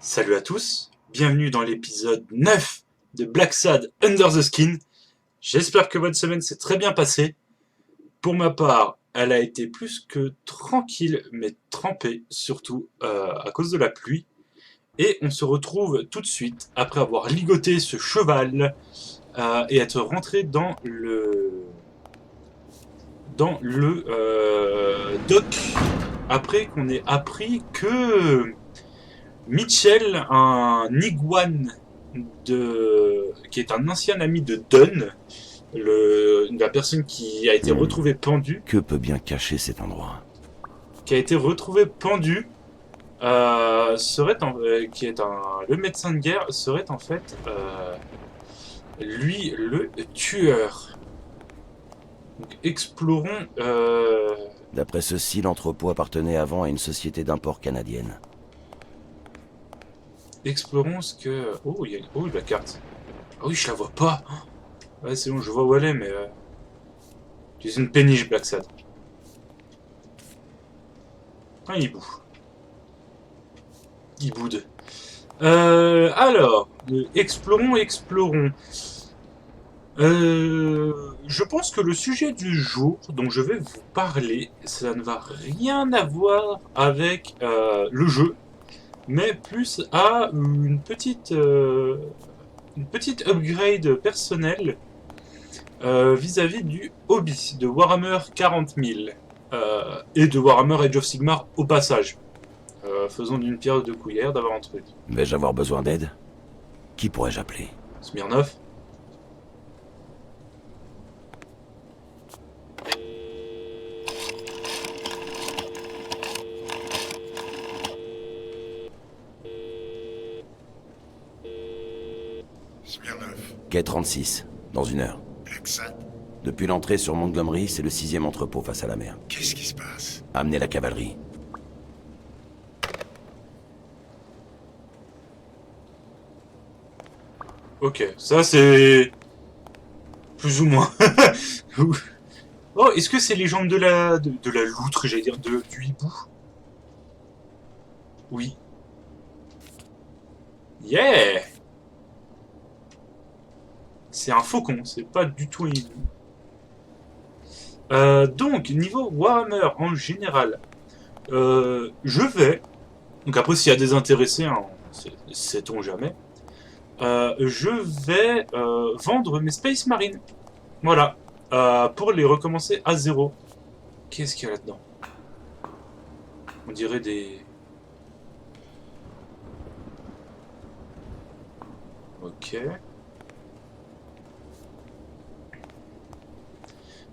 Salut à tous, bienvenue dans l'épisode 9 de Black Sad Under the Skin. J'espère que votre semaine s'est très bien passée. Pour ma part, elle a été plus que tranquille, mais trempée, surtout à cause de la pluie. Et on se retrouve tout de suite, après avoir ligoté ce cheval, et être rentré dans le dock, après qu'on ait appris que Mitchell, un iguane qui est un ancien ami de Dunn, la personne qui a été retrouvée pendue, Que peut bien cacher cet endroit? qui est le médecin de guerre, serait en fait lui le tueur. Donc explorons. D'après ceci, l'entrepôt appartenait avant à une société d'import canadienne. Explorons ce que. Oh, la carte. Ah oui, je la vois pas. Ouais, c'est bon, je vois où elle est, mais. Tu es une péniche, Black Sad. Un hibou. Hiboude. Alors, explorons. Je pense que le sujet du jour dont je vais vous parler, ça ne va rien avoir avec le jeu, mais plus à une petite upgrade personnelle vis-à-vis du hobby de Warhammer 40 000 et de Warhammer Age of Sigmar au passage. Faisons d'une pierre deux coups d'avoir un truc. Vais-je avoir besoin d'aide? Qui pourrais-je appeler? Smirnov. Smirnov, Quai 36, dans 1 heure. Black Sad, Depuis l'entrée sur Montgomery, c'est le 6e entrepôt face à la mer. qu'est-ce qui se passe? Amenez la cavalerie. Ok, ça c'est plus ou moins. Oh, est-ce que c'est les jambes de la loutre, j'allais dire, du hibou? Oui. Yeah! C'est un faucon, c'est pas du tout un hibou. Donc, niveau Warhammer en général, je vais. Donc, après, s'il y a des intéressés, hein, sait-on jamais. Je vais vendre mes Space Marines. Voilà. Pour les recommencer à zéro. Qu'est-ce qu'il y a là-dedans? On dirait des. Ok.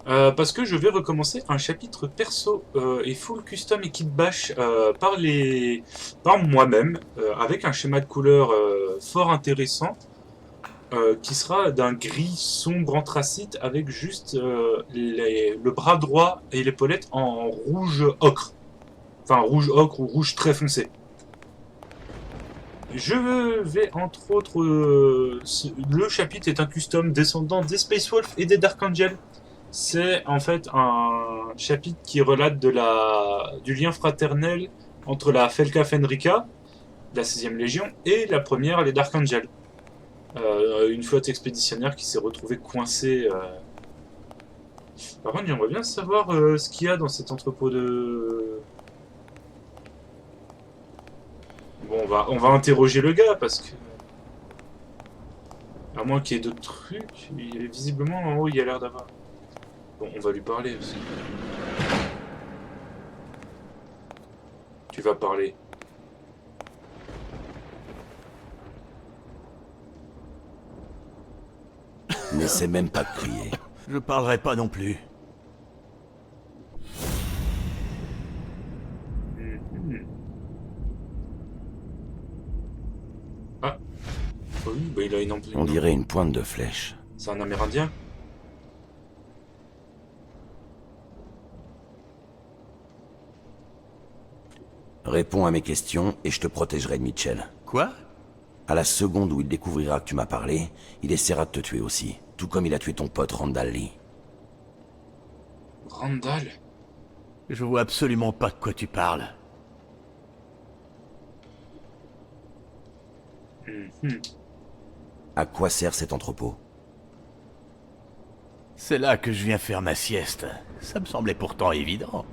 Parce que je vais recommencer un chapitre perso et full custom et kit bash par moi-même, avec un schéma de couleur fort intéressant, qui sera d'un gris sombre anthracite avec juste le bras droit et l'épaulette en rouge ocre. Enfin, rouge ocre ou rouge très foncé. Je vais entre autres. Le chapitre est un custom descendant des Space Wolf et des Dark Angel. C'est en fait un chapitre qui relate du lien fraternel entre la Felka Fenrika, la 6ème Légion, et la première, les Dark Angel. Une flotte expéditionnaire qui s'est retrouvée coincée. Par contre, j'aimerais bien savoir ce qu'il y a dans cet entrepôt de. Bon, on va interroger le gars parce que. À moins qu'il y ait d'autres trucs, visiblement en haut il y a l'air d'avoir. Bon, on va lui parler aussi. Tu vas parler. N'essaie même pas de crier. Je parlerai pas non plus. Ah. Oui, bah il a une On dirait une pointe de flèche. C'est un Amérindien. Réponds à mes questions et je te protégerai de Mitchell. Quoi? À la seconde où il découvrira que tu m'as parlé, il essaiera de te tuer aussi. Tout comme il a tué ton pote Randall Lee. Randall. Je vois absolument pas de quoi tu parles. Mhm. À quoi sert cet entrepôt? C'est là que je viens faire ma sieste. Ça me semblait pourtant évident.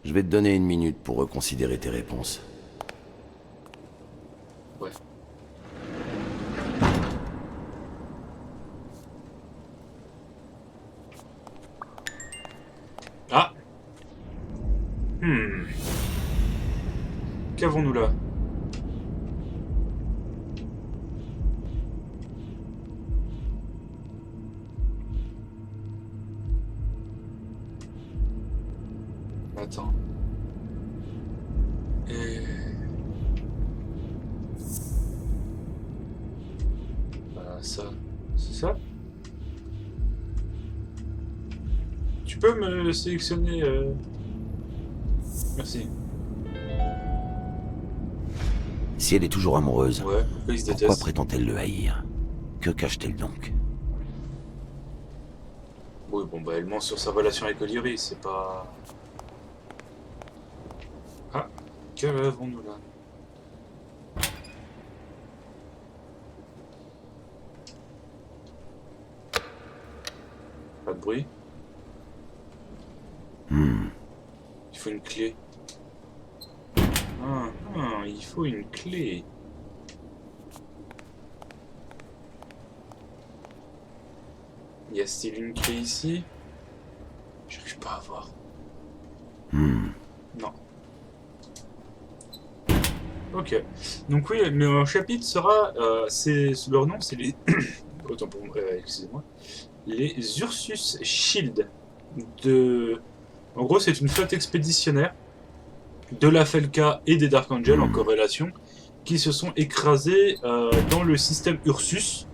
Je vais te donner une minute pour reconsidérer tes réponses. Ouais. Ah. Hmm. Qu'avons-nous là? Attends. Et... Bah, ça. C'est ça? Tu peux me sélectionner Merci. Si elle est toujours amoureuse, Ouais, pourquoi ils se pourquoi détestent? prétend-elle le haïr? Que cache-t-elle donc? Oui, bon, bah, elle ment sur sa relation avec O'Leary, c'est pas... Ah, qu'avons-nous là? Pas de bruit. Hmm. Il faut une clé. Il faut une clé. Y a-t-il une clé ici? J'arrive pas à voir. Hmm. Non. Ok. Donc oui, mais un chapitre sera... leur nom, c'est les... Autant pour moi, excusez-moi. Les Ursus Shield. De... En gros, c'est une flotte expéditionnaire de la Felka et des Dark Angels en Hmm. corrélation qui se sont écrasés dans le système Ursus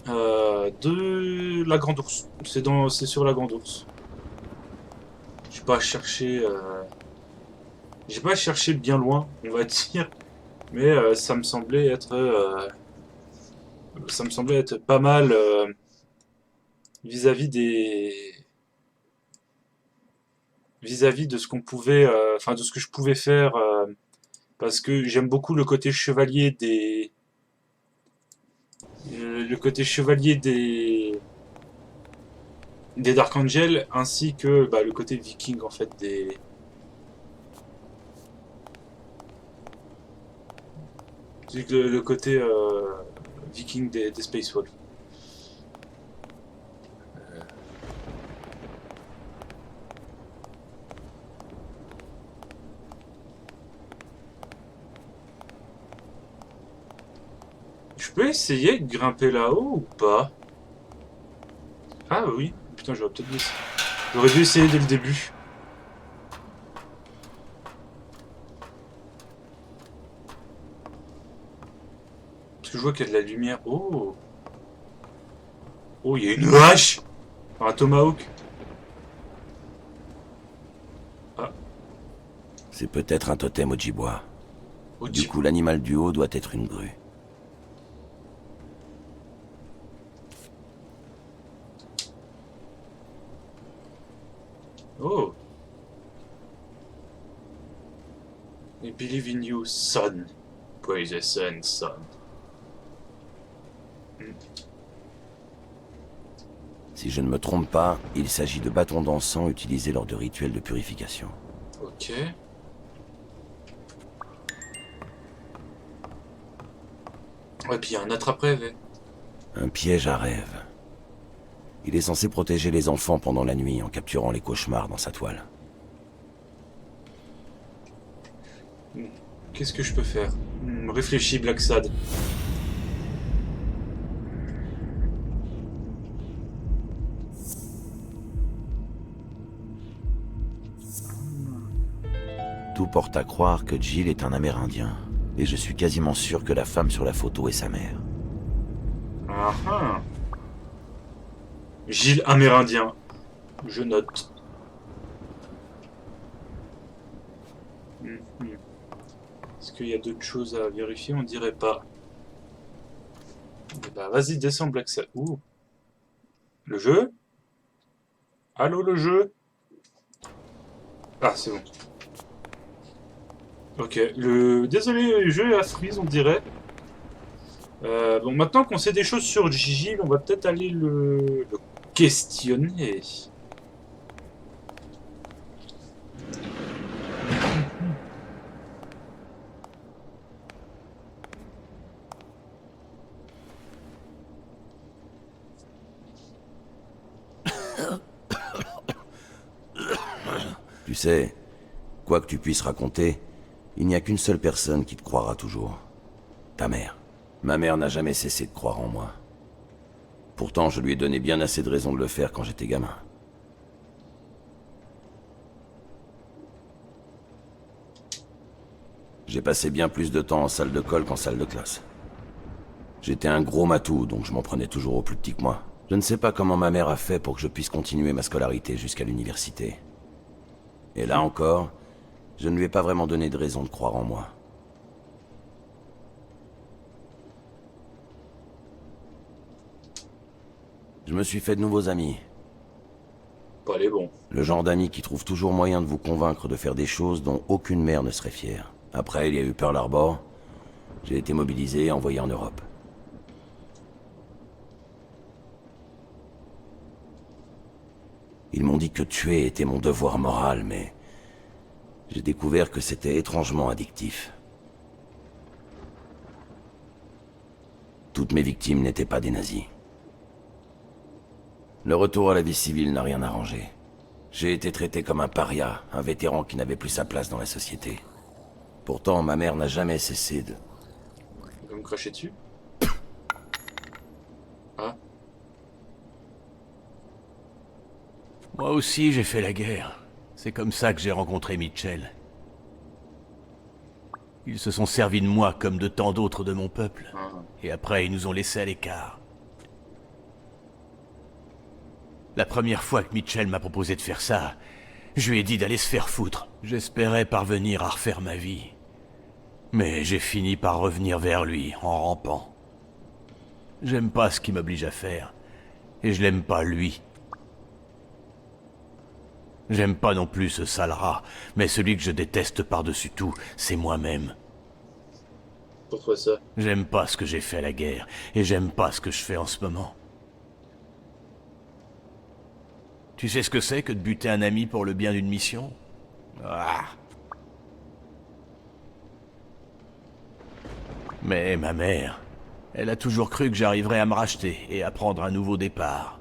de la Grande Ourse. C'est sur la Grande Ourse. J'ai pas cherché... J'ai pas cherché bien loin, on va dire, mais ça me semblait être pas mal vis-à-vis des vis-à-vis de ce qu'on pouvait, enfin de ce que je pouvais faire, parce que j'aime beaucoup le côté chevalier des Dark Angels, ainsi que bah, le côté viking en fait le côté viking des Space Wolves. Je peux essayer de grimper là-haut ou pas? Ah oui, putain, j'aurais dû essayer dès le début. Parce que je vois qu'il y a de la lumière. Oh! Oh, il y a une hache! Un tomahawk. Ah, C'est peut-être un totem Ojibwa. Du Ojib. coup, l'animal du haut doit être une grue. Oh! I believe in you, son. Praise the sun, son. Hmm. Si je ne me trompe pas, il s'agit de bâtons d'encens utilisés lors de rituels de purification. Ok. Et puis il y a un attrape-rêve. Un piège à rêve. Il est censé protéger les enfants pendant la nuit en capturant les cauchemars dans sa toile. Qu'est-ce que je peux faire? Réfléchis, Black Sad. Tout porte à croire que Jill est un Amérindien. Et je suis quasiment sûr que la femme sur la photo est sa mère. Ah ah. Gilles Amérindien. Je note. Mhm. Est-ce qu'il y a d'autres choses à vérifier? On dirait pas. Bah vas-y, descends Black Sad. Ouh. Le jeu? Allô le jeu? Ah c'est bon. Ok, désolé, le jeu est à freeze, on dirait. Bon, maintenant qu'on sait des choses sur Gigi, on va peut-être aller le questionner. Tu sais, quoi que tu puisses raconter, il n'y a qu'une seule personne qui te croira toujours. Ta mère. Ma mère n'a jamais cessé de croire en moi. Pourtant, je lui ai donné bien assez de raisons de le faire quand j'étais gamin. J'ai passé bien plus de temps en salle de colle qu'en salle de classe. J'étais un gros matou, donc je m'en prenais toujours aux plus petits que moi. Je ne sais pas comment ma mère a fait pour que je puisse continuer ma scolarité jusqu'à l'université. Et là encore, je ne lui ai pas vraiment donné de raison de croire en moi. Je me suis fait de nouveaux amis. Pas les bons. Le genre d'amis qui trouvent toujours moyen de vous convaincre de faire des choses dont aucune mère ne serait fière. Après, il y a eu Pearl Harbor. J'ai été mobilisé et envoyé en Europe. Ils m'ont dit que tuer était mon devoir moral, mais j'ai découvert que c'était étrangement addictif. Toutes mes victimes n'étaient pas des nazis. Le retour à la vie civile n'a rien arrangé. J'ai été traité comme un paria, un vétéran qui n'avait plus sa place dans la société. Pourtant, ma mère n'a jamais cessé de... Il va me cracher dessus. Ah, Moi aussi, j'ai fait la guerre. C'est comme ça que j'ai rencontré Mitchell. Ils se sont servis de moi comme de tant d'autres de mon peuple. ah. Et après, ils nous ont laissés à l'écart. La première fois que Mitchell m'a proposé de faire ça, je lui ai dit d'aller se faire foutre. J'espérais parvenir à refaire ma vie. Mais j'ai fini par revenir vers lui, en rampant. J'aime pas ce qu'il m'oblige à faire. Et je l'aime pas lui. J'aime pas non plus ce sale rat, mais celui que je déteste par-dessus tout, c'est moi-même. Pourquoi ça? J'aime pas ce que j'ai fait à la guerre, et j'aime pas ce que je fais en ce moment. Tu sais ce que c'est que de buter un ami pour le bien d'une mission? Ah. Mais ma mère, elle a toujours cru que j'arriverais à me racheter et à prendre un nouveau départ.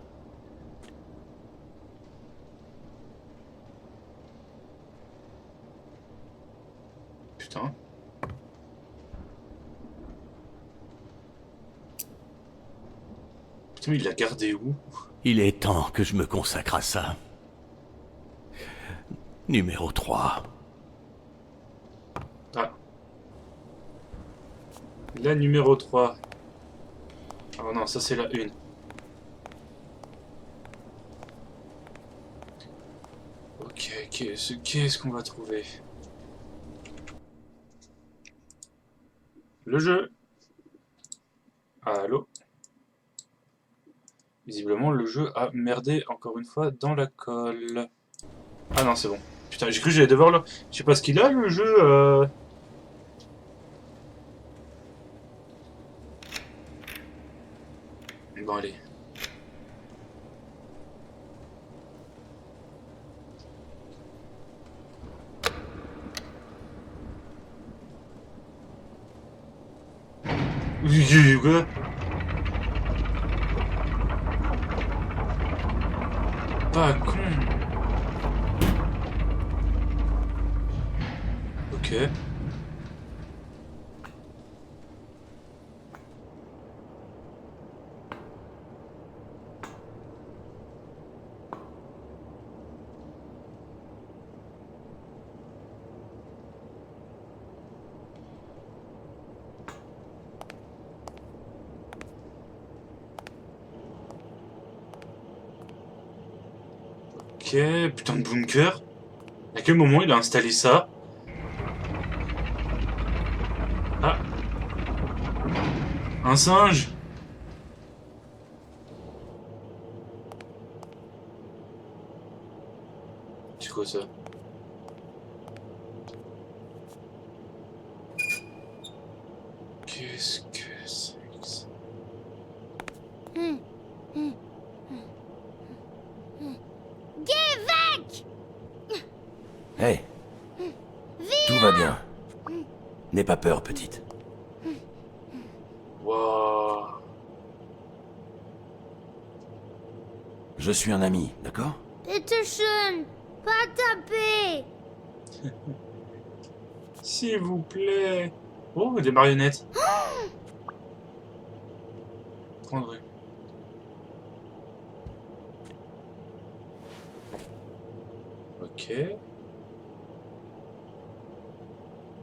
Putain. Putain, mais il l'a gardé où? Il est temps que je me consacre à ça. Numéro 3. Ah. La numéro 3. Ah non, ça c'est la 1. Ok, qu'est-ce qu'on va trouver? Le jeu. Allô? Visiblement, le jeu a merdé encore une fois dans la colle. Ah non, c'est bon. Putain, j'ai cru que j'allais devoir le... Je sais pas ce qu'il a, le jeu. Bon, allez. Quoi? Pas con. Ok. Ok, putain de bunker. À quel moment il a installé ça? Ah, un singe. C'est quoi ça? Hey, tout va bien. N'aie pas peur, petite. Waouh. Je suis un ami, d'accord? Bitte schön, pas taper. S'il vous plaît. Oh, des marionnettes. Prendrai. Ok.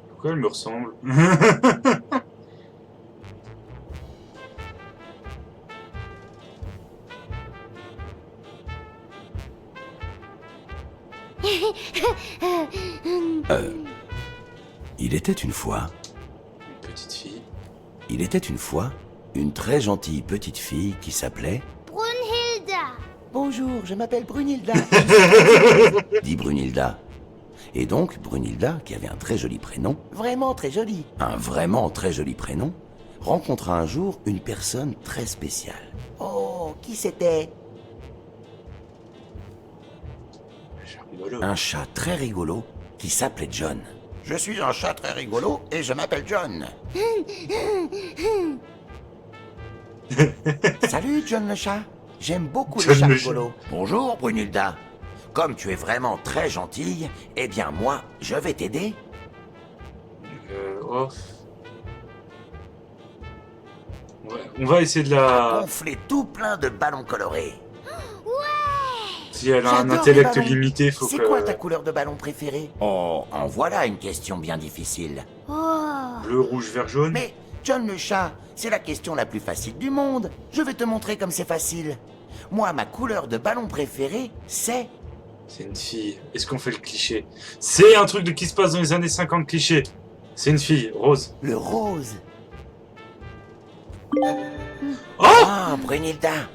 Pourquoi elle me ressemble? Il était une fois... Une petite fille. Il était une fois une très gentille petite fille qui s'appelait... Brunhilda. Bonjour, je m'appelle Brunhilda. dit Brunhilda. Et donc, Brunhilda, qui avait un très joli prénom, Vraiment très joli. un vraiment très joli prénom, rencontra un jour une personne très spéciale. Oh, qui c'était? Rigolo. Un chat très rigolo qui s'appelait John. Je suis un chat très rigolo et je m'appelle John. Salut, John le chat. J'aime beaucoup John les chats le chat. rigolos. Bonjour, Brunhilda. Comme tu es vraiment très gentille, eh bien moi, je vais t'aider. Oh. Ouais, on va essayer de la... Gonfler tout plein de ballons colorés. Si elle a un J'adore intellect les ballons. limité, faut C'est que... quoi ta couleur de ballon préférée? Oh, en voilà une question bien difficile. Oh. Bleu, rouge, vert, jaune. Mais, John le chat, c'est la question la plus facile du monde. Je vais te montrer comme c'est facile. Moi, ma couleur de ballon préférée, c'est... C'est une fille. Est-ce qu'on fait le cliché? C'est un truc qui se passe dans les années 50 cliché. C'est une fille, rose. le rose. Oh! Ah, Brunhilda.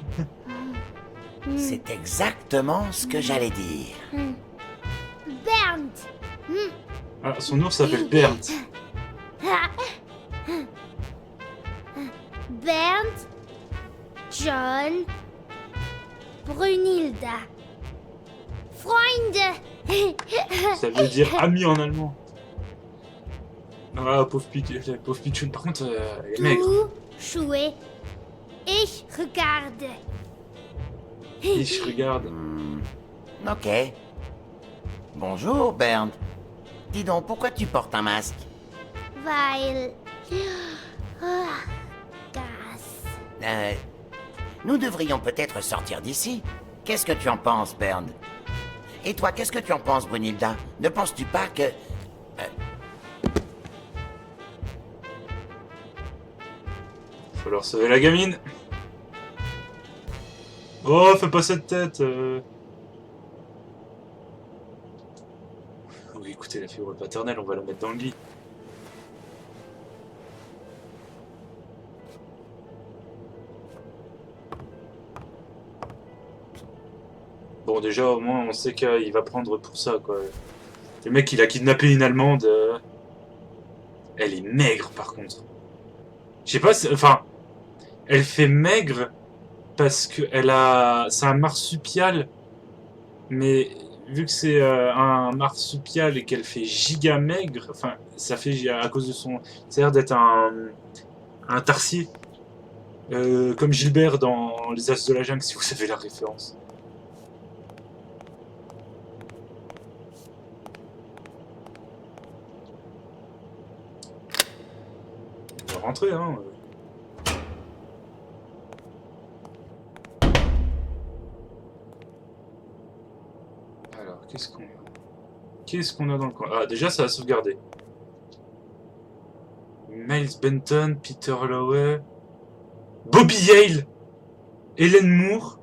C'est exactement ce que j'allais dire. Bernd. Ah, son ours s'appelle Bernd. Bernd. John. Brunhilda. Freunde. Ça veut dire ami en allemand. Ah, pauvre Pichoun. Par contre, elle est maigre. Du jouer. Ich regarde. Et je regarde. Ok. Bonjour, Bernd. Dis donc, pourquoi tu portes un masque? Weil. Gas. Nous devrions peut-être sortir d'ici. Qu'est-ce que tu en penses, Bernd? Et toi, qu'est-ce que tu en penses, Brunhilda? Ne penses-tu pas que... Faut leur sauver la gamine. Oh, fais pas cette tête. Oui, écoutez, la figure paternelle, on va la mettre dans le lit. Bon, déjà, au moins, on sait qu'il va prendre pour ça, quoi. Le mec, il a kidnappé une Allemande. Elle est maigre, par contre. Je sais pas, enfin... Elle fait maigre parce que elle a... C'est un marsupial. Mais vu que c'est un marsupial et qu'elle fait giga maigre, enfin, ça fait à cause de son... Ça a l'air d'être un tarsier. Comme Gilbert dans Les As de la Jungle, si vous savez la référence. On va rentrer, hein. Alors, qu'est-ce qu'on a dans le coin? Ah, déjà, ça a sauvegardé. Miles Benton, Peter Holloway, Bobby Yale, Helen Moore,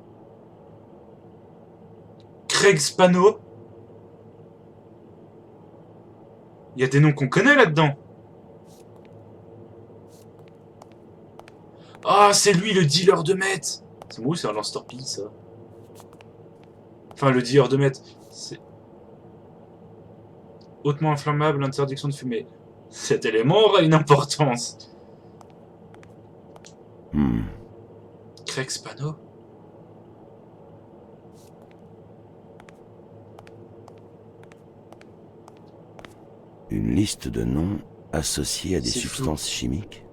Craig Spano. Il y a des noms qu'on connaît là-dedans. Ah, c'est lui le dealer de meth. C'est moi ou c'est un lance-torpille, ça? Enfin, le dealer de meth. C'est hautement inflammable, interdiction de fumer. Cet élément aura une importance. Craig Spano? Une liste de noms associés à des C'est flou. substances chimiques.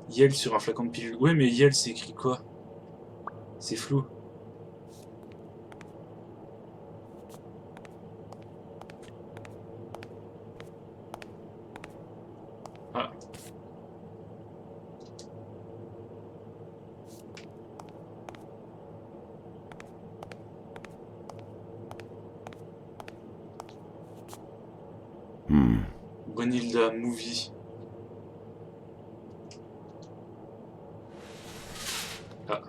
Yel sur un flacon de pilule. Ouais, mais Yel, c'est écrit quoi? C'est flou. Ah. Brunilda, movie. Ah.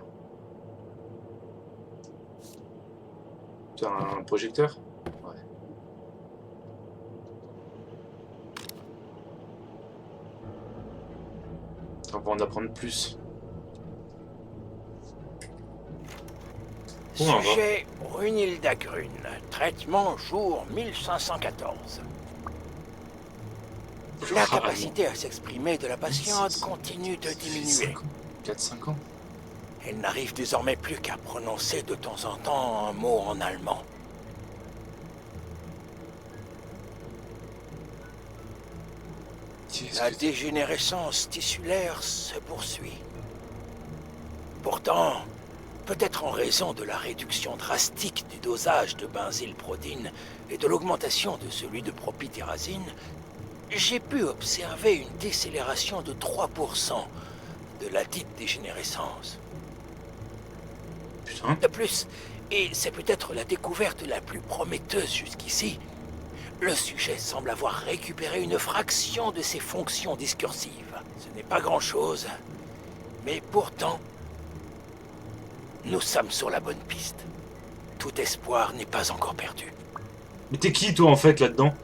Tu as un projecteur? Ouais. On va en apprendre plus. Bon, on va voir. Sujet Brunilda Grune. Traitement jour 1514. La Ah, capacité à s'exprimer de la patiente continue de diminuer. 4-5 ans. Elle n'arrive désormais plus qu'à prononcer de temps en temps un mot en allemand. Qu'est-ce La que- dégénérescence tissulaire se poursuit. Pourtant, peut-être en raison de la réduction drastique du dosage de benzylprodine et de l'augmentation de celui de propytérazine, j'ai pu observer une décélération de 3% de la dite dégénérescence. Putain. De plus, et c'est peut-être la découverte la plus prometteuse jusqu'ici, le sujet semble avoir récupéré une fraction de ses fonctions discursives. Ce n'est pas grand-chose, mais pourtant, nous sommes sur la bonne piste. Tout espoir n'est pas encore perdu. Mais t'es qui toi en fait là-dedans?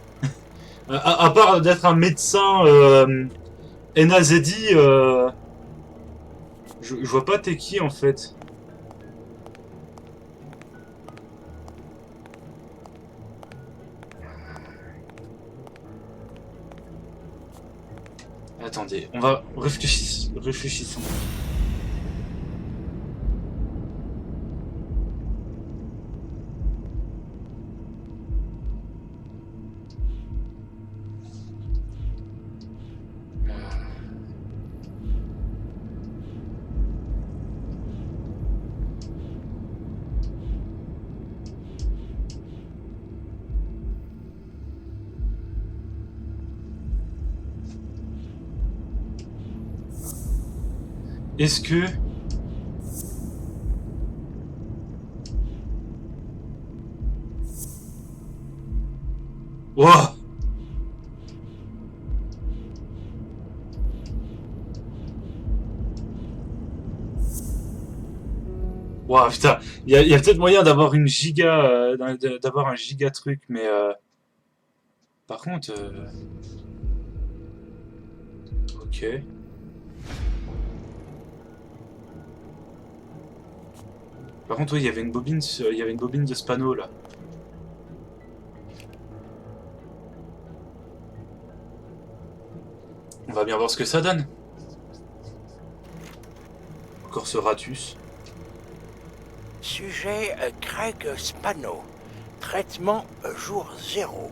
À part d'être un médecin NAZI, je vois pas t'es qui en fait. Attendez, on va réfléchissons. Est-ce que... Wouah! Wouah, putain, il y a peut-être moyen d'avoir une giga, d'avoir un giga truc, mais par contre, ok. Par contre, oui, il y avait une bobine, il y avait une bobine de Spano là. On va bien voir ce que ça donne. Encore ce ratus. Sujet Greg Spano. Traitement jour 0.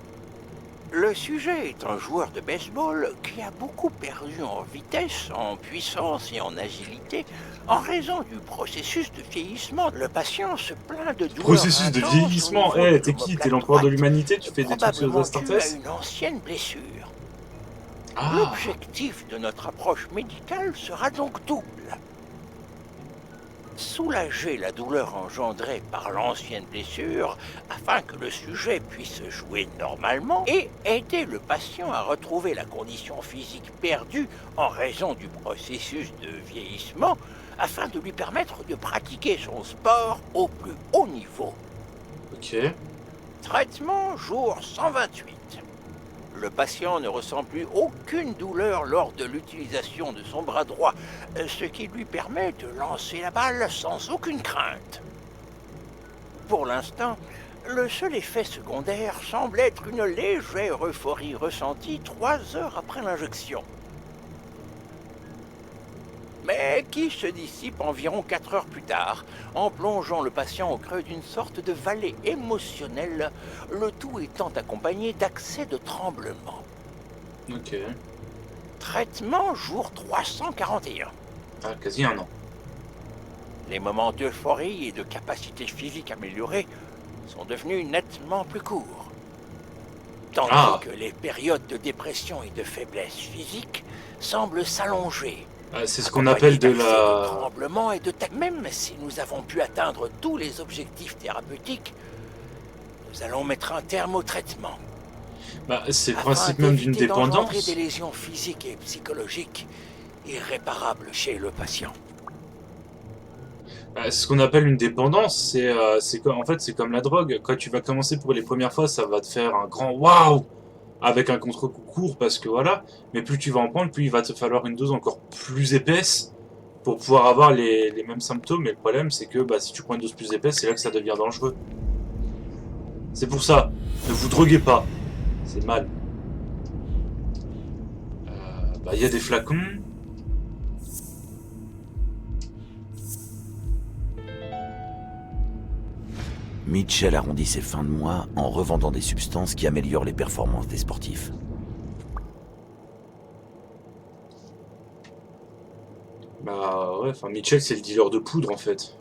Le sujet est un joueur de baseball qui a beaucoup perdu en vitesse, en puissance et en agilité en raison du processus de vieillissement. Le patient se plaint de douleurs Processus de intenses vieillissement. au niveau de T'es qui? T'es l'omoplate l'empereur de droite, l'humanité? Tu fais des trucs sur probablement Astartes? dû à une ancienne blessure. Ah, L'objectif de notre approche médicale sera donc double. Soulager la douleur engendrée par l'ancienne blessure afin que le sujet puisse jouer normalement et aider le patient à retrouver la condition physique perdue en raison du processus de vieillissement afin de lui permettre de pratiquer son sport au plus haut niveau. ok. Traitement jour 128. Le patient ne ressent plus aucune douleur lors de l'utilisation de son bras droit, ce qui lui permet de lancer la balle sans aucune crainte. Pour l'instant, le seul effet secondaire semble être une légère euphorie ressentie 3 heures après l'injection. mais qui se dissipe environ 4 heures plus tard, en plongeant le patient au creux d'une sorte de vallée émotionnelle, le tout étant accompagné d'accès de tremblement. Ok. Traitement jour 341. Ah, quasi un an. Les moments d'euphorie et de capacité physique améliorée sont devenus nettement plus courts. Tandis que les périodes de dépression et de faiblesse physique semblent s'allonger. Ah, c'est ce qu'on appelle de de la... tremblement et de même si nous avons pu atteindre tous les objectifs thérapeutiques, nous allons mettre un terme au traitement. Bah, c'est le afin principe même d'une d'éviter d'engendrer dépendance. des lésions physiques et psychologiques irréparables chez le patient. Bah, ce qu'on appelle une dépendance, en fait, c'est comme la drogue. Quand tu vas commencer pour les premières fois, ça va te faire un grand waouh avec un contre-coup court parce que voilà. Mais plus tu vas en prendre, plus il va te falloir une dose encore plus épaisse pour pouvoir avoir les mêmes symptômes. Et le problème, c'est que bah, si tu prends une dose plus épaisse, c'est là que ça devient dangereux. C'est pour ça, ne vous droguez pas. C'est mal. Bah, y a des flacons. Mitchell arrondit ses fins de mois en revendant des substances qui améliorent les performances des sportifs. Bah ouais, enfin Mitchell c'est le dealer de poudre en fait.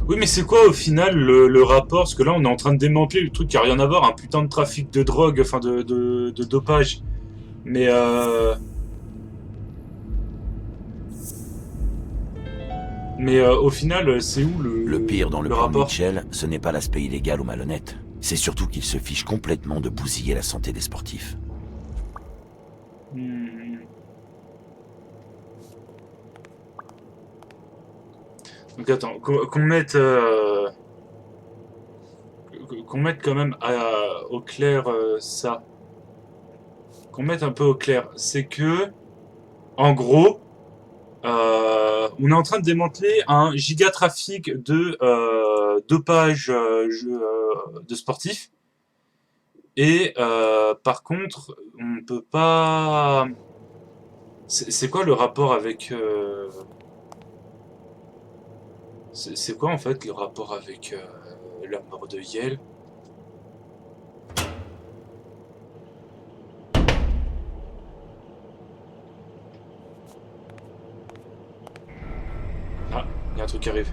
Oui mais c'est quoi au final le rapport? Parce que là on est en train de démanteler le truc qui a rien à voir, un putain de trafic de drogue, enfin de dopage. Mais au final, c'est où Le pire dans le le plan de rapport? Mitchell, ce n'est pas l'aspect illégal ou malhonnête. C'est surtout qu'il se fiche complètement de bousiller la santé des sportifs. Donc attends, qu'on mette quand même au clair ça. Qu'on mette un peu au clair. C'est que, en gros, on est en train de démanteler un gigatrafic de dopage de sportifs. Et par contre, on peut pas... C'est quoi le rapport avec... C'est quoi en fait le rapport avec la mort de Yale? Ah, il y a un truc qui arrive.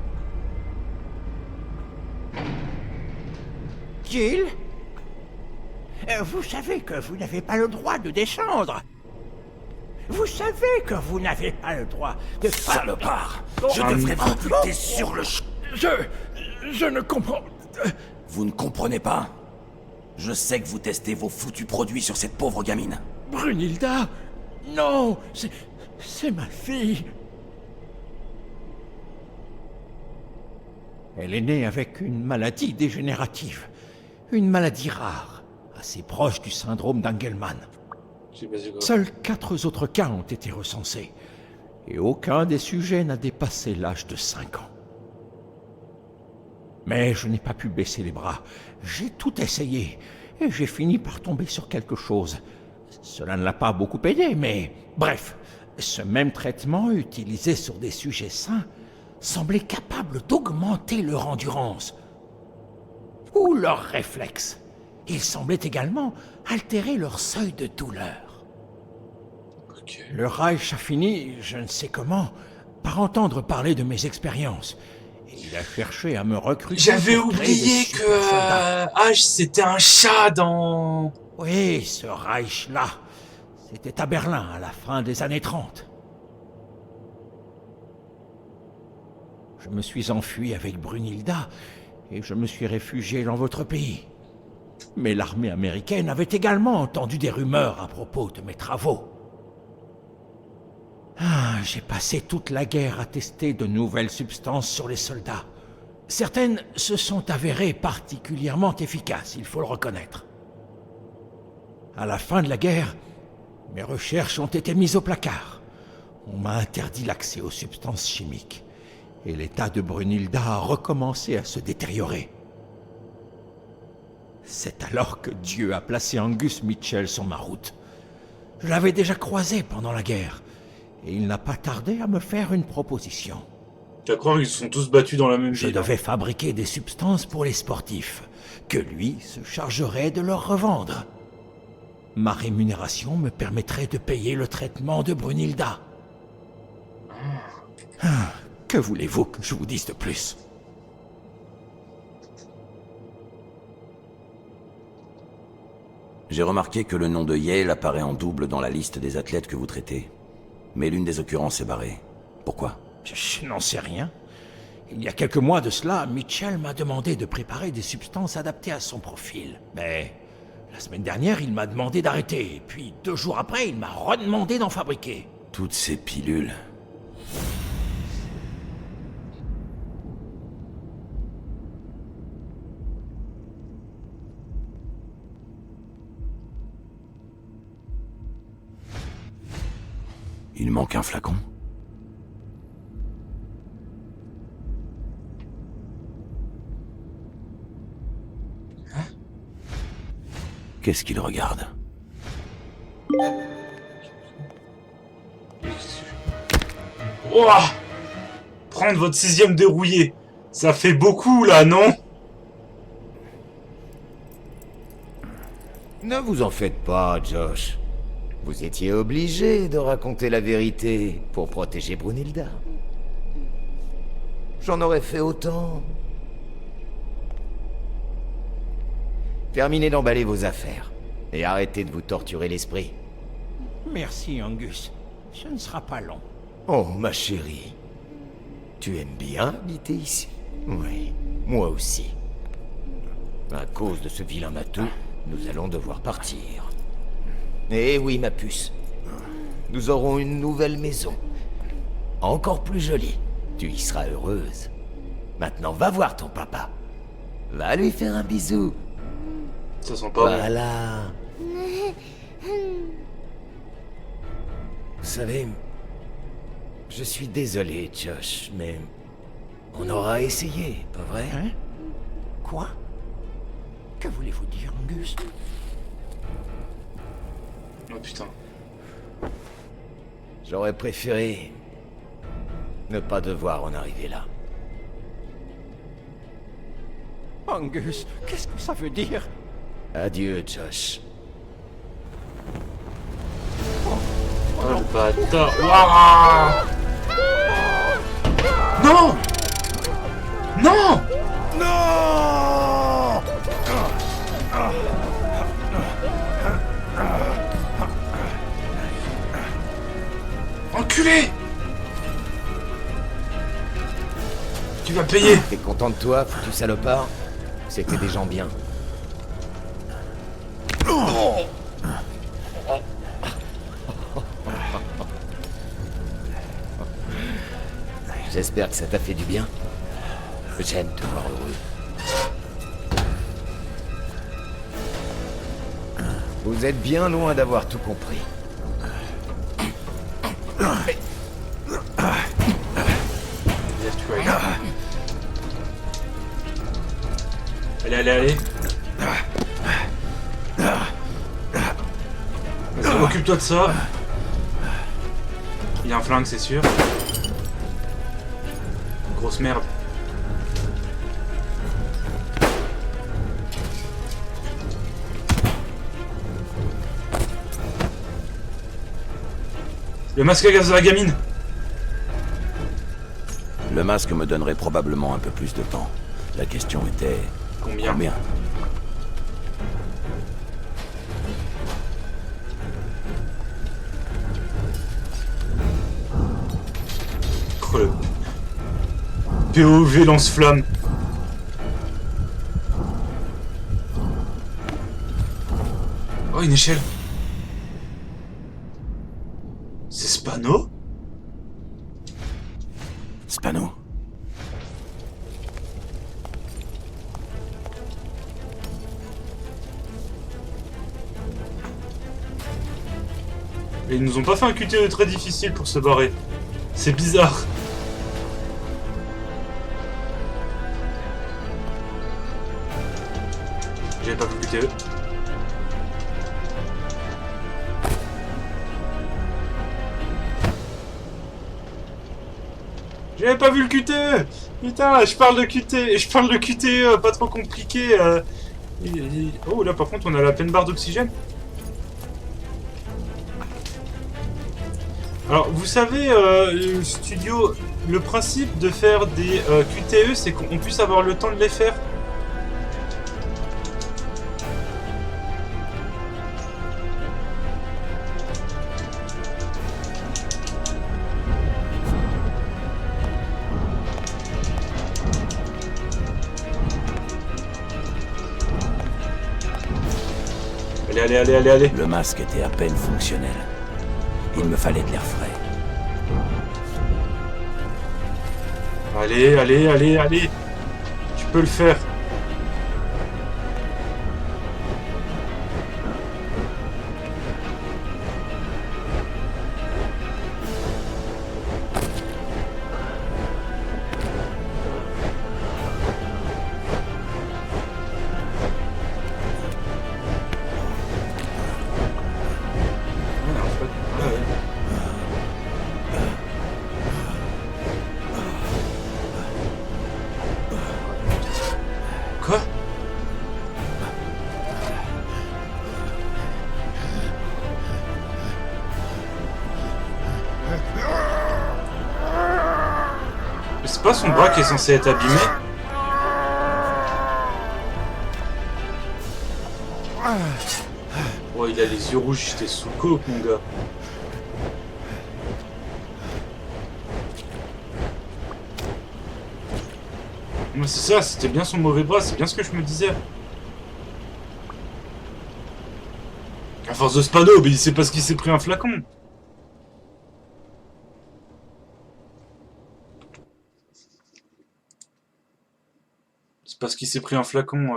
Jill, vous savez que vous n'avez pas le droit de descendre. Vous savez que vous n'avez pas le droit de... Salopard! Je Ah, devrais non. vous buter sur le champ. Je ne comprends... Vous ne comprenez pas? Je sais que vous testez vos foutus produits sur cette pauvre gamine. Brunhilda? Non, c'est ma fille. Elle est née avec une maladie dégénérative. Une maladie rare, assez proche du syndrome d'Engelmann. Je sais pas c'est quoi. Seuls 4 autres cas ont été recensés. Et aucun des sujets n'a dépassé l'âge de 5 ans. Mais je n'ai pas pu baisser les bras. J'ai tout essayé. Et j'ai fini par tomber sur quelque chose. Cela ne l'a pas beaucoup aidé, mais... Bref, ce même traitement utilisé sur des sujets sains semblait capable d'augmenter leur endurance. Ou leurs réflexes. Il semblait également altérer leur seuil de douleur. Ok. Le Reich a fini, je ne sais comment, par entendre parler de mes expériences. Et il a cherché à me recruter. J'avais pour créer des oublié super que soldats. H c'était un chat dans... Oui, ce Reich-là, c'était à Berlin à la fin des années 30. Je me suis enfui avec Brunhilda et je me suis réfugié dans votre pays. Mais l'armée américaine avait également entendu des rumeurs à propos de mes travaux. J'ai passé toute la guerre à tester de nouvelles substances sur les soldats. Certaines se sont avérées particulièrement efficaces, il faut le reconnaître. À la fin de la guerre, mes recherches ont été mises au placard. On m'a interdit l'accès aux substances chimiques. et l'état de Brunilda a recommencé à se détériorer. C'est alors que Dieu a placé Angus Mitchell sur ma route. Je l'avais déjà croisé pendant la guerre, et il n'a pas tardé à me faire une proposition. Tu vas croire qu'ils se sont tous battus dans la même Je ville. devais fabriquer des substances pour les sportifs, que lui se chargerait de leur revendre. Ma rémunération me permettrait de payer le traitement de Brunilda. Que voulez-vous que je vous dise de plus? J'ai remarqué que le nom de Yale apparaît en double dans la liste des athlètes que vous traitez. Mais l'une des occurrences est barrée. Pourquoi? Je n'en sais rien. Il y a quelques mois de cela, Mitchell m'a demandé de préparer des substances adaptées à son profil. Mais la semaine dernière, il m'a demandé d'arrêter. Puis 2 jours après, il m'a redemandé d'en fabriquer. Toutes ces pilules... Il manque un flacon. Qu'est-ce qu'il regarde? Ouah! Prendre votre 6e dérouillé. Ça fait beaucoup, là, non? Ne vous en faites pas, Josh. Vous étiez obligé de raconter la vérité pour protéger Brunilda. J'en aurais fait autant. Terminez d'emballer vos affaires et arrêtez de vous torturer l'esprit. Merci, Angus. Ce ne sera pas long. Oh, ma chérie. Tu aimes bien habiter ici? Oui, moi aussi. À cause de ce vilain matou, nous allons devoir partir. Eh oui, ma puce. Nous aurons une nouvelle maison. Encore plus jolie. Tu y seras heureuse. Maintenant, va voir ton papa. Va lui faire un bisou. Ça sent pas bon. Voilà. Vous savez, je suis désolé, Josh, mais on aura essayé, pas vrai? Hein? Quoi? Que voulez-vous dire, Angus? Oh putain. J'aurais préféré ne pas devoir en arriver là. Angus, qu'est-ce que ça veut dire? Adieu, Josh. Oh le bâtard. Ouah! Non! Non! Non! Enculé! Tu vas payer! T'es content de toi, foutu salopard? C'était des gens bien. J'espère que ça t'a fait du bien. J'aime te voir heureux. Vous êtes bien loin d'avoir tout compris. Yes, tu vas. Allez, allez, allez. Vas-y, occupe-toi de ça. Il y a un flingue, c'est sûr. Grosse merde. Le masque à gaz de la gamine. Le masque me donnerait probablement un peu plus de temps. La question était... Combien? Combien? Oh, le POV lance-flamme. Oh, une échelle. C'est Spano? Spano? Et ils nous ont pas fait un QTE très difficile pour se barrer. C'est bizarre. J'avais pas vu le QTE. J'avais pas vu le QTE. Putain, je parle de QTE, pas trop compliqué. Oh là par contre on a la pleine barre d'oxygène. Alors vous savez, studio, le principe de faire des QTE, c'est qu'on puisse avoir le temps de les faire. Allez. Le masque était à peine fonctionnel. Il me fallait de l'air frais. Allez. Tu peux le faire. Quoi? Mais c'est pas son bras qui est censé être abîmé? Oh, il a les yeux rouges, j'étais sous coke, mon gars. Moi, c'est ça, c'était bien son mauvais bras, c'est bien ce que je me disais. À force de spado, mais c'est parce qu'il s'est pris un flacon. C'est parce qu'il s'est pris un flacon.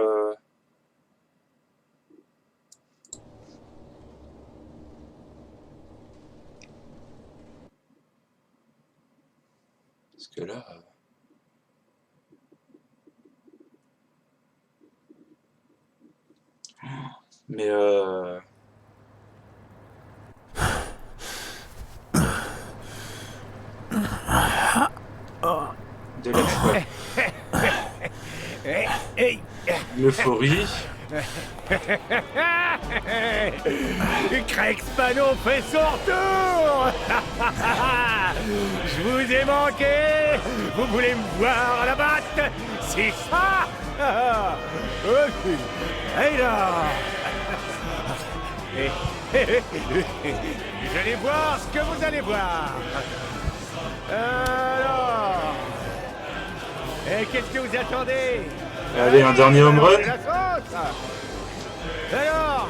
Parce que là... Mais de la joie. L'euphorie. Craig Spano fait son retour. Je vous ai manqué. Vous voulez me voir à la batte? C'est ça. Hey là. Vous allez voir ce que vous allez voir. Alors, et qu'est-ce que vous attendez? Allez, un dernier home run. Alors,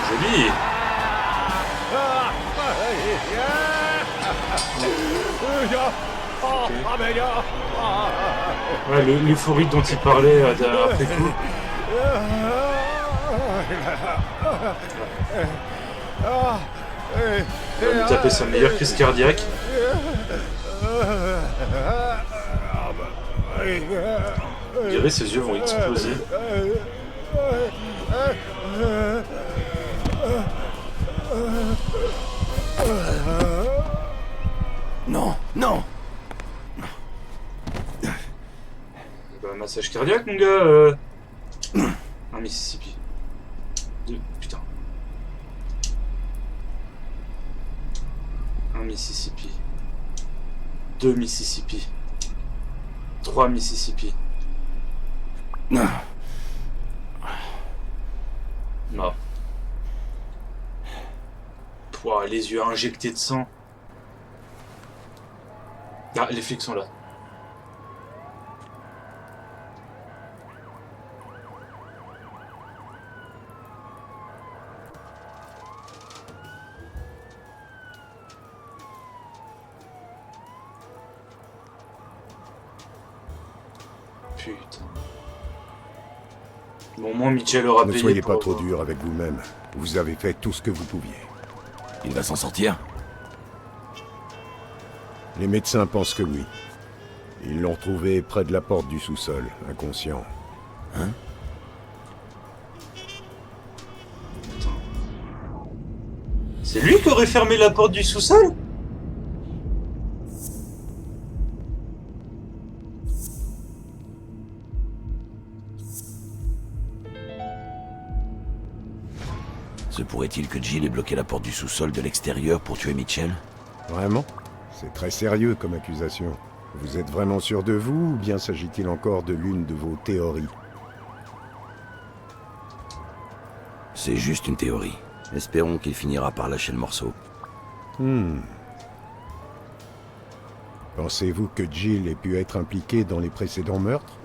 Joli. Ouais, l'euphorie dont il parlait après coup. Il va nous taper sa meilleure crise cardiaque. On dirait ses yeux vont exploser. Non, non. Un massage cardiaque, mon gars. Un Mississippi. Putain. Un Mississippi. 2 Mississippi. 3 Mississippi. Non. Non. Pouah, les yeux injectés de sang. Ah, les flics sont là. Putain. Bon, au moins Mitchell aura payé. Ne soyez pour pas trop avoir- dur avec vous-même. Vous avez fait tout ce que vous pouviez. Il va s'en sortir? Les médecins pensent que oui. Ils l'ont retrouvé près de la porte du sous-sol, inconscient. Hein? C'est lui qui aurait fermé la porte du sous-sol? Se pourrait-il que Jill ait bloqué la porte du sous-sol de l'extérieur pour tuer Mitchell? Vraiment? C'est très sérieux comme accusation. Vous êtes vraiment sûr de vous, ou bien s'agit-il encore de l'une de vos théories? C'est juste une théorie. Espérons qu'il finira par lâcher le morceau. Pensez-vous que Jill ait pu être impliquée dans les précédents meurtres?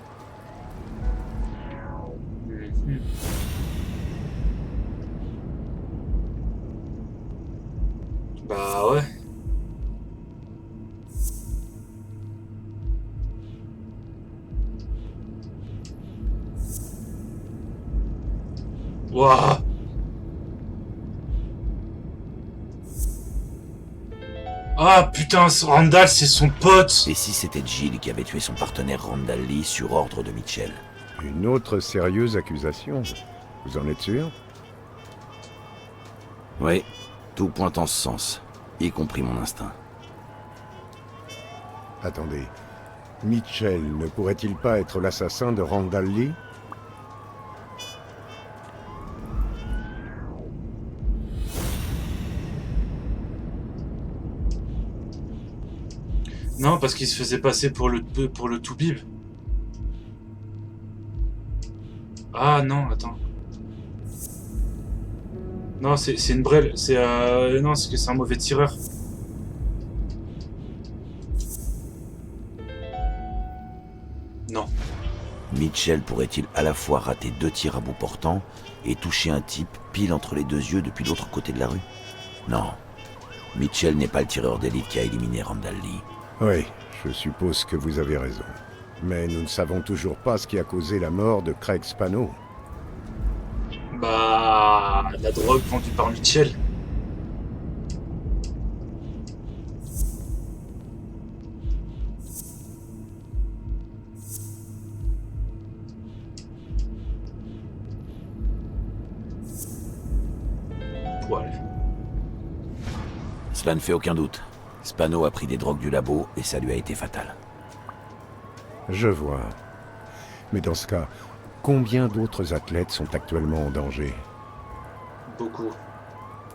Bah ouais. Wouah. Ah putain, ce Randall, c'est son pote. Et si c'était Jill qui avait tué son partenaire Randall Lee sur ordre de Mitchell? Une autre sérieuse accusation. Vous en êtes sûr? Oui, tout pointe en ce sens, y compris mon instinct. Attendez. Mitchell ne pourrait-il pas être l'assassin de Randall Lee? Non, parce qu'il se faisait passer pour le Toubib. Ah non, attends. Non, c'est une brêle. C'est non, c'est que c'est un mauvais tireur. Non. Mitchell pourrait-il à la fois rater 2 tirs à bout portant et toucher un type pile entre les 2 yeux depuis l'autre côté de la rue? Non. Mitchell n'est pas le tireur d'élite qui a éliminé Randall Lee. Oui, je suppose que vous avez raison. Mais nous ne savons toujours pas ce qui a causé la mort de Craig Spano. Bah... la drogue vendue par Mitchell. Poil. Cela ne fait aucun doute. Spano a pris des drogues du labo et ça lui a été fatal. Je vois. Mais dans ce cas, combien d'autres athlètes sont actuellement en danger? Beaucoup.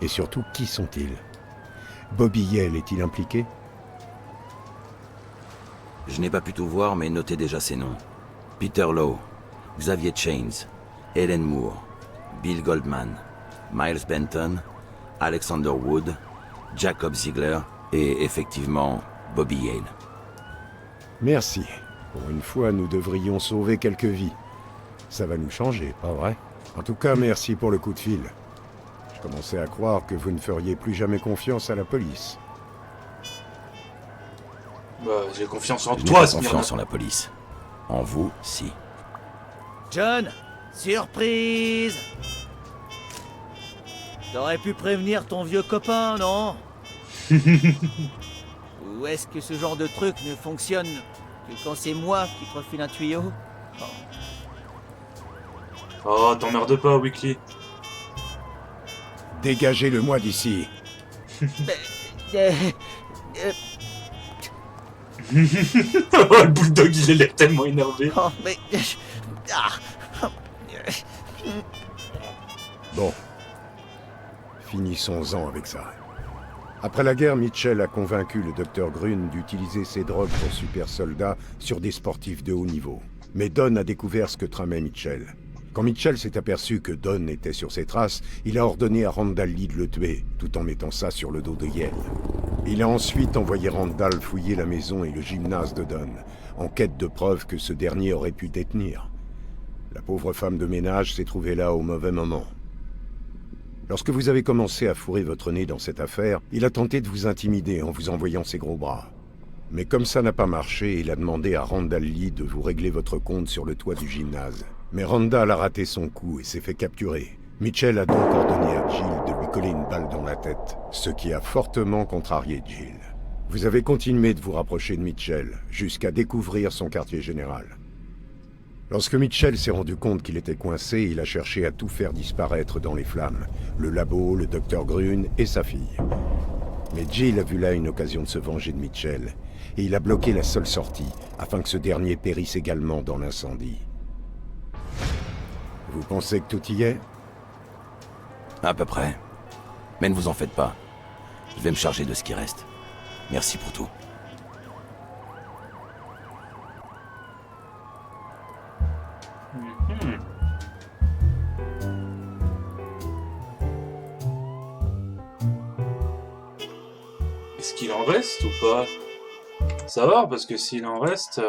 Et surtout, qui sont-ils? Bobby Yale est-il impliqué? Je n'ai pas pu tout voir, mais notez déjà ces noms. Peter Lowe, Xavier Chains, Helen Moore, Bill Goldman, Miles Benton, Alexander Wood, Jacob Ziegler et effectivement Bobby Yale. Merci. Pour une fois, nous devrions sauver quelques vies. Ça va nous changer, pas vrai? En tout cas, merci pour le coup de fil. Je commençais à croire que vous ne feriez plus jamais confiance à la police. Bah, j'ai confiance en Je n'ai toi, pas Smirnoff. confiance en la police. En vous, si. John, surprise! T'aurais pu prévenir ton vieux copain, non? Ou est-ce que ce genre de truc ne fonctionne que quand c'est moi qui te refile un tuyau? Oh, t'emmerdes pas, Weekly. Dégagez-le-moi d'ici. Oh, le bulldog, il a l'air tellement énervé. Oh, mais... Bon. Finissons-en avec ça. Après la guerre, Mitchell a convaincu le docteur Grun d'utiliser ses drogues pour super soldats sur des sportifs de haut niveau. Mais Don a découvert ce que tramait Mitchell. Quand Mitchell s'est aperçu que Don était sur ses traces, il a ordonné à Randall Lee de le tuer, tout en mettant ça sur le dos de Yale. Il a ensuite envoyé Randall fouiller la maison et le gymnase de Don, en quête de preuves que ce dernier aurait pu détenir. La pauvre femme de ménage s'est trouvée là au mauvais moment. Lorsque vous avez commencé à fourrer votre nez dans cette affaire, il a tenté de vous intimider en vous envoyant ses gros bras. Mais comme ça n'a pas marché, il a demandé à Randall Lee de vous régler votre compte sur le toit du gymnase. Mais Randall a raté son coup et s'est fait capturer. Mitchell a donc ordonné à Jill de lui coller une balle dans la tête, ce qui a fortement contrarié Jill. Vous avez continué de vous rapprocher de Mitchell, jusqu'à découvrir son quartier général. Lorsque Mitchell s'est rendu compte qu'il était coincé, il a cherché à tout faire disparaître dans les flammes. Le labo, le docteur Grune et sa fille. Mais Jill a vu là une occasion de se venger de Mitchell, et il a bloqué la seule sortie, afin que ce dernier périsse également dans l'incendie. Vous pensez que tout y est? À peu près. Mais ne vous en faites pas. Je vais me charger de ce qui reste. Merci pour tout. Est-ce qu'il en reste ou pas? Savoir, parce que s'il en reste...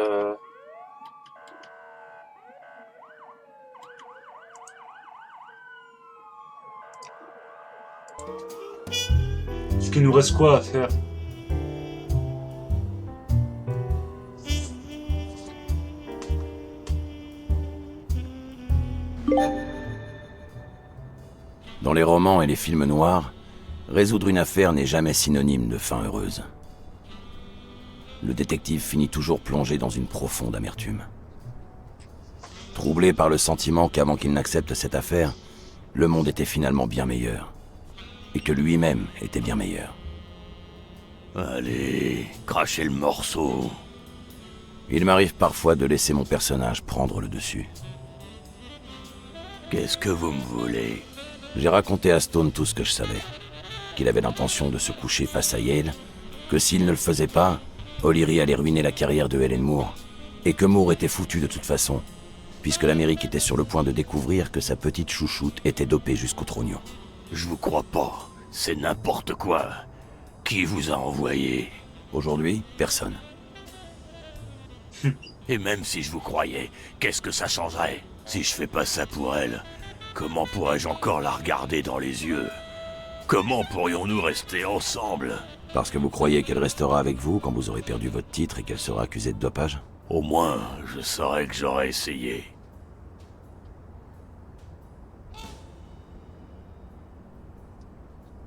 Est-ce qu'il nous reste quoi à faire? Dans les romans et les films noirs, résoudre une affaire n'est jamais synonyme de fin heureuse. Le détective finit toujours plongé dans une profonde amertume. Troublé par le sentiment qu'avant qu'il n'accepte cette affaire, le monde était finalement bien meilleur. Et que lui-même était bien meilleur. Allez, crachez le morceau. Il m'arrive parfois de laisser mon personnage prendre le dessus. Qu'est-ce que vous me voulez? J'ai raconté à Stone tout ce que je savais. Qu'il avait l'intention de se coucher face à Yale, que s'il ne le faisait pas, O'Leary allait ruiner la carrière de Helen Moore, et que Moore était foutu de toute façon, puisque l'Amérique était sur le point de découvrir que sa petite chouchoute était dopée jusqu'au trognon. Je vous crois pas, c'est n'importe quoi. Qui vous a envoyé? Aujourd'hui, personne. Et même si je vous croyais, qu'est-ce que ça changerait? Si je fais pas ça pour elle, comment pourrais-je encore la regarder dans les yeux? Comment pourrions-nous rester ensemble? Parce que vous croyez qu'elle restera avec vous quand vous aurez perdu votre titre et qu'elle sera accusée de dopage? Au moins, je saurais que j'aurais essayé.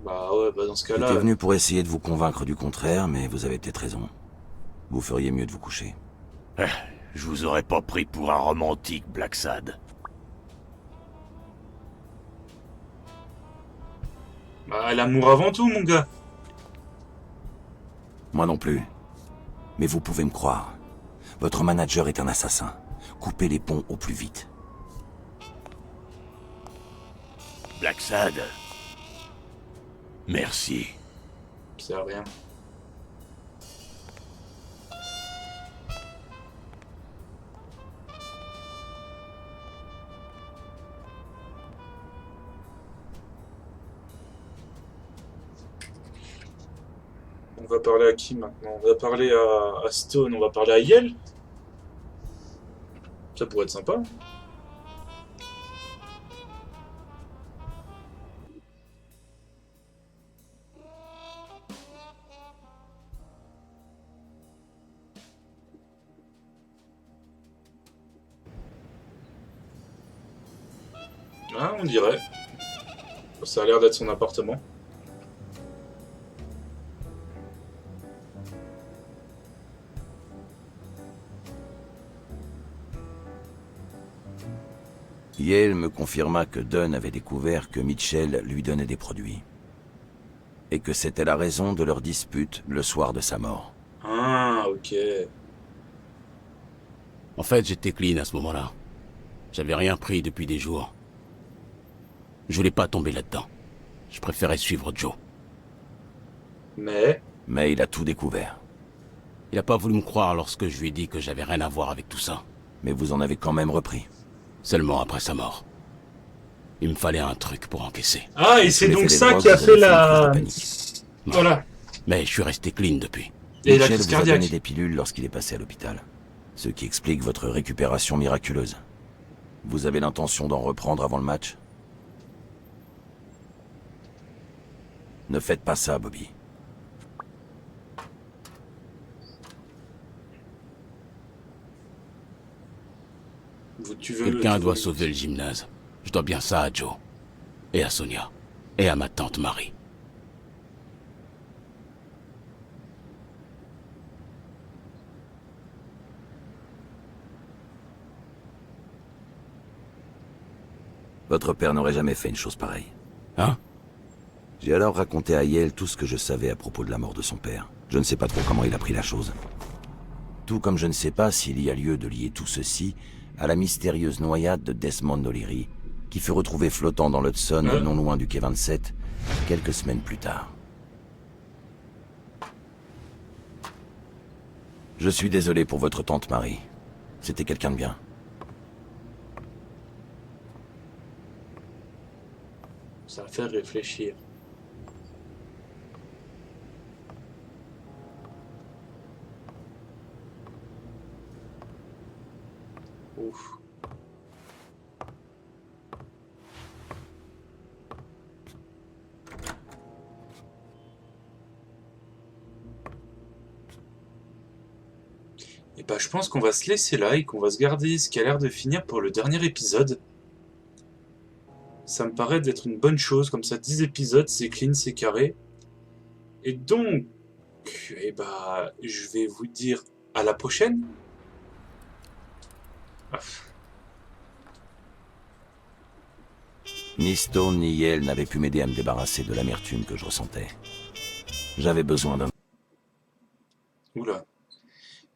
Bah ouais, bah dans ce cas-là... J'étais venu pour essayer de vous convaincre du contraire, mais vous avez peut-être raison. Vous feriez mieux de vous coucher. Je vous aurais pas pris pour un romantique, Blacksad. Bah l'amour avant tout, mon gars. Moi non plus. Mais vous pouvez me croire. Votre manager est un assassin. Coupez les ponts au plus vite. Blacksad. Merci. C'est rien. On va parler à qui maintenant? On va parler à Stone, on va parler à Yale. Ça pourrait être sympa. Ah, on dirait. Ça a l'air d'être son appartement. Yale me confirma que Dunn avait découvert que Mitchell lui donnait des produits. Et que c'était la raison de leur dispute le soir de sa mort. Ah, ok. En fait, j'étais clean à ce moment-là. J'avais rien pris depuis des jours. Je voulais pas tomber là-dedans. Je préférais suivre Joe. Mais il a tout découvert. Il a pas voulu me croire lorsque je lui ai dit que j'avais rien à voir avec tout ça. Mais vous en avez quand même repris. Seulement après sa mort. Il me fallait un truc pour encaisser. Ah, et c'est donc ça qui a fait la... Voilà. Mais je suis resté clean depuis. Et la Mitchell crise vous a cardiaque. donné des pilules lorsqu'il est passé à l'hôpital. Ce qui explique votre récupération miraculeuse. Vous avez l'intention d'en reprendre avant le match? Ne faites pas ça, Bobby. Quelqu'un doit sauver le gymnase. Je dois bien ça à Joe. Et à Sonia. Et à ma tante Marie. Votre père n'aurait jamais fait une chose pareille. Hein? J'ai alors raconté à Yael tout ce que je savais à propos de la mort de son père. Je ne sais pas trop comment il a pris la chose. Tout comme je ne sais pas s'il y a lieu de lier tout ceci à la mystérieuse noyade de Desmond O'Leary, qui fut retrouvé flottant dans l'Hudson, non loin du quai 27, quelques semaines plus tard. Je suis désolé pour votre tante Marie. C'était quelqu'un de bien. Ça fait réfléchir. Ouf. Et bah je pense qu'on va se laisser là et qu'on va se garder ce qui a l'air de finir pour le dernier épisode. Ça me paraît d'être une bonne chose, comme ça 10 épisodes, c'est clean, c'est carré. Et donc, eh bah, je vais vous dire à la prochaine. Ah. Ni Stone ni Yael n'avaient pu m'aider à me débarrasser de l'amertume que je ressentais. J'avais besoin d'un... Oula.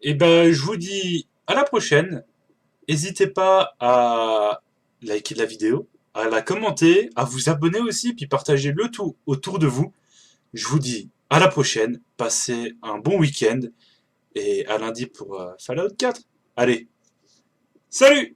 Et ben, je vous dis à la prochaine. N'hésitez pas à liker la vidéo, à la commenter, à vous abonner aussi, puis partager le tout autour de vous. Je vous dis à la prochaine. Passez un bon week-end et à lundi pour Fallout 4. Allez, salut!